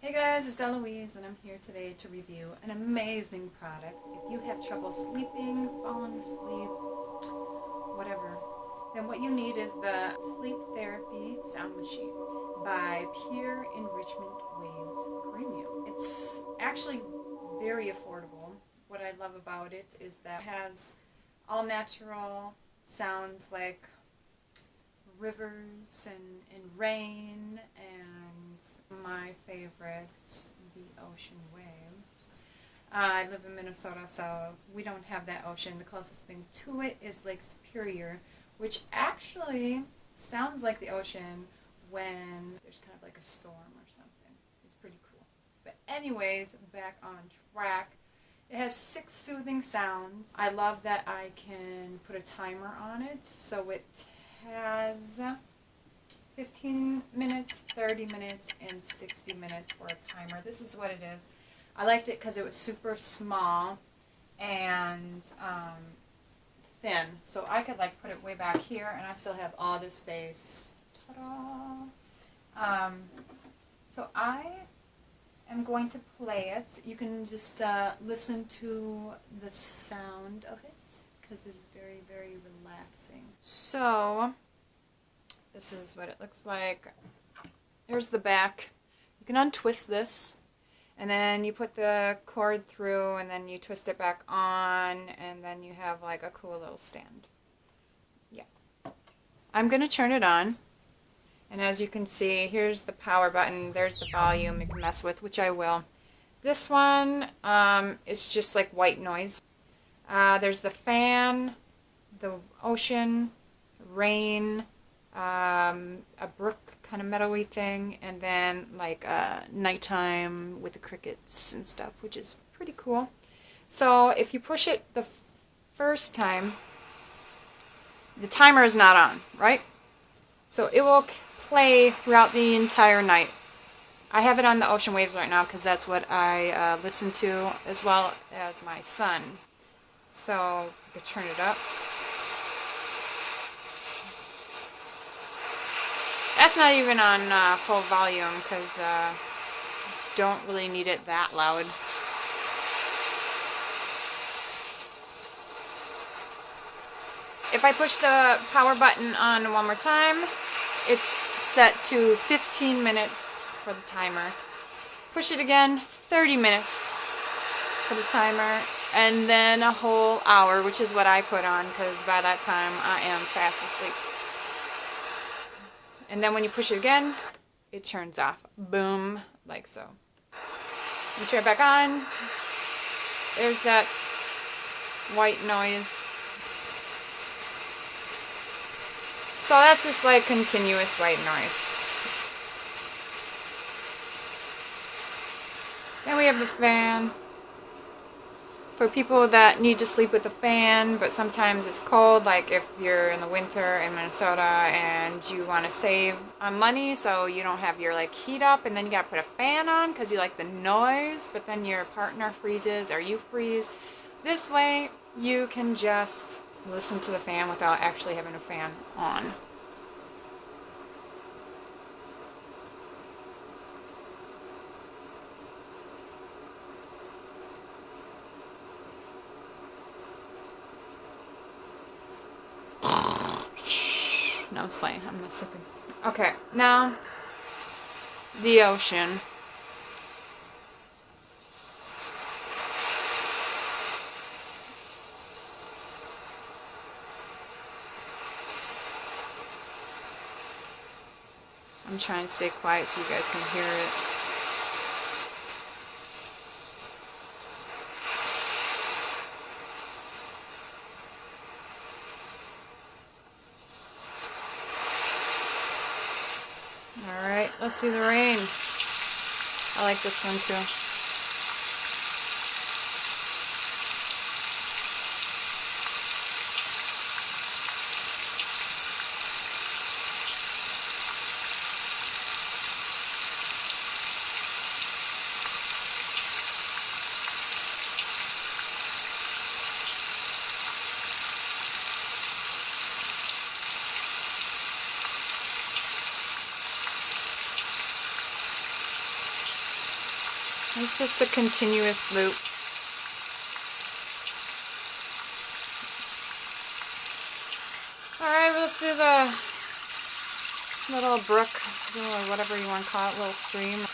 Hey guys, it's Eloise and I'm here today to review an amazing product. If you have trouble sleeping, falling asleep, whatever, then what you need is the Sleep Therapy Sound Machine by Pure Enrichment Waves Premium. It's actually very affordable. What I love about it is that it has all natural sounds like rivers and rain and my favorites, the ocean waves. I live in Minnesota, so we don't have that ocean. The closest thing to it is Lake Superior, which actually sounds like the ocean when there's kind of like a storm or something. It's pretty cool. But anyways, back on track. It has 6 soothing sounds. I love that I can put a timer on it, so it has 15 minutes, 30 minutes, and 60 minutes for a timer. This is what it is. I liked it because it was super small and thin, so I could like put it way back here and I still have all the space. Ta-da! So I am going to play it. You can just listen to the sound of it because it's very, very relaxing. So this is what it looks like. There's the back. You can untwist this, and then you put the cord through, and then you twist it back on, and then you have like a cool little stand. Yeah. I'm going to turn it on, and as you can see, here's the power button. There's the volume you can mess with, which I will. This one is just like white noise. There's the fan, the ocean, rain, a brook kind of meadowy thing, and then like nighttime with the crickets and stuff, which is pretty cool. So if you push it the first time, the timer is not on, right? So it will play throughout the entire night. I have it on the ocean waves right now because that's what I listen to, as well as my son. So I could turn it up. That's not even on full volume because don't really need it that loud. If I push the power button on one more time, it's set to 15 minutes for the timer. Push it again, 30 minutes for the timer, and then a whole hour, which is what I put on because by that time I am fast asleep. And then when you push it again, it turns off. Boom, like so. You turn it back on. There's that white noise. So that's just like continuous white noise. Then we have the fan. For people that need to sleep with a fan, but sometimes it's cold, like if you're in the winter in Minnesota and you want to save on money so you don't have your like heat up and then you got to put a fan on because you like the noise, but then your partner freezes or you freeze. This way you can just listen to the fan without actually having a fan on. No, it's fine. I'm not slipping. Okay, now the ocean. I'm trying to stay quiet so you guys can hear it. Alright, let's do the rain. I like this one too. It's just a continuous loop. Alright, let's do the little brook, or whatever you want to call it, little stream.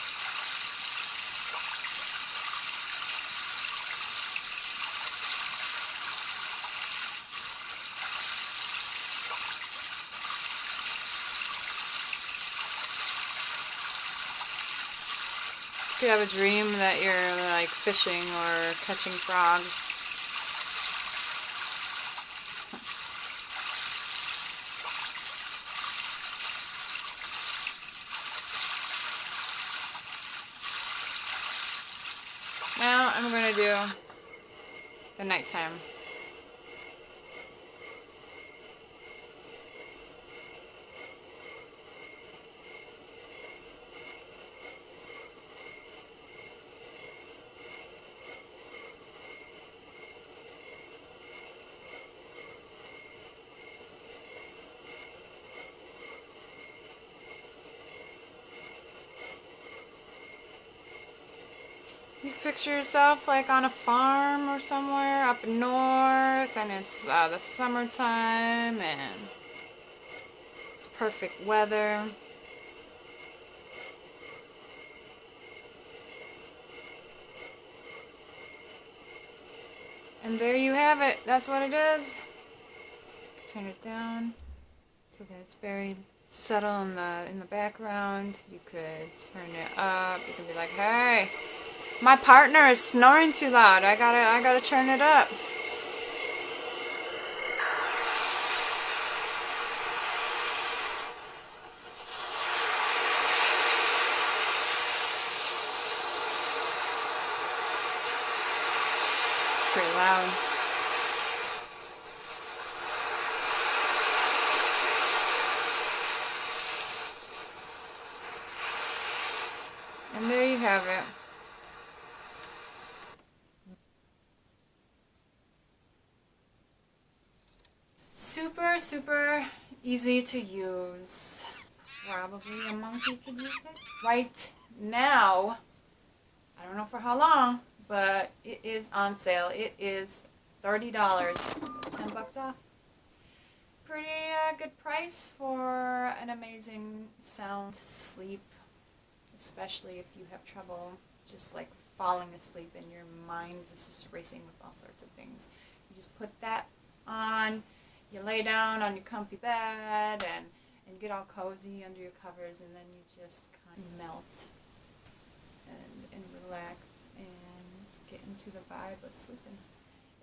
You could have a dream that you're like fishing or catching frogs. Now I'm going to do the nighttime. You picture yourself like on a farm or somewhere up north, and it's the summertime and it's perfect weather. And there you have it. That's what it is. Turn it down so that it's very subtle in the background. You could turn it up. You can be like, hey, my partner is snoring too loud. I gotta turn it up. It's pretty loud. And there you have it. Super, super easy to use. Probably a monkey could use it. Right now, I don't know for how long, but it is on sale. It is $30. It's $10 off. Pretty good price for an amazing sound sleep, especially if you have trouble just like falling asleep and your mind is just racing with all sorts of things. You just put that on. You lay down on your comfy bed and get all cozy under your covers, and then you just kind of melt and relax and get into the vibe of sleeping.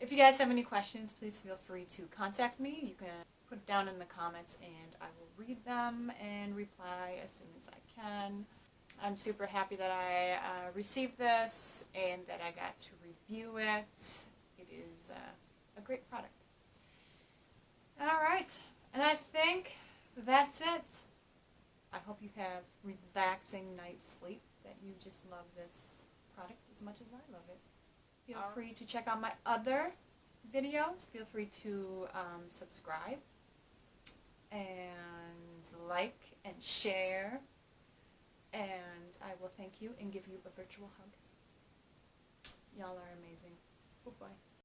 If you guys have any questions, please feel free to contact me. You can put it down in the comments and I will read them and reply as soon as I can. I'm super happy that I received this and that I got to review it. It is a great product. Alright, and I think that's it. I hope you have relaxing night's sleep, that you just love this product as much as I love it. Feel free to check out my other videos. Feel free to subscribe and like and share. And I will thank you and give you a virtual hug. Y'all are amazing. Bye-bye.